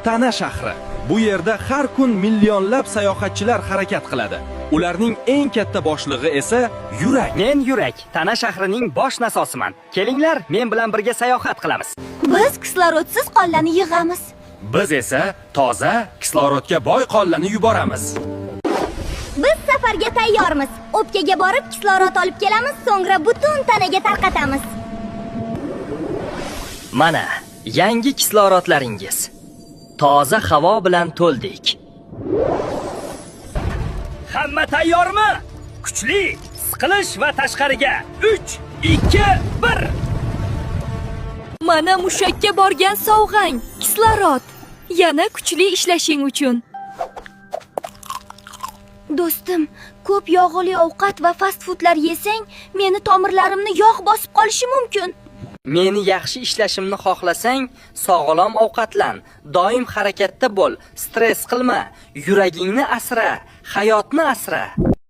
Tana shahri. Bu yerda har kun millionlab sayohatchilar harakat qiladi. Ularning eng katta boshlig'i esa yurak. Men Yurak, Tana shahrining bosh nasosiman. Kelinglar, men bilan birga sayohat qilamiz. Biz kislorodsiz qonlarni yig'amiz. Biz esa toza, kislorodga boy qonlarni yuboramiz. Biz safarga tayyormiz. O'pkaga borib kislorod olib kelamiz, so'ngra butun tanaga tarqatamiz. Mana, yangi kislorodlaringiz. Toza havo bilan to'ldik. Hamma tayyormi? Kuchli, siqilish va tashqariga. 3, 2, 1. Mana mushakka borgan sovg'ang, kislorod. Yana kuchli ishlashing uchun. Do'stim, ko'p yog'li ovqat va fast foodlar yesang, meni tomirlarimni yog' bosib qolishi mumkin. Meni yaxshi ishlashimni xohlasang, sog'lom ovqatlan, doim harakatda bo'l, stress qilma, yuragingni asra, hayotni asra.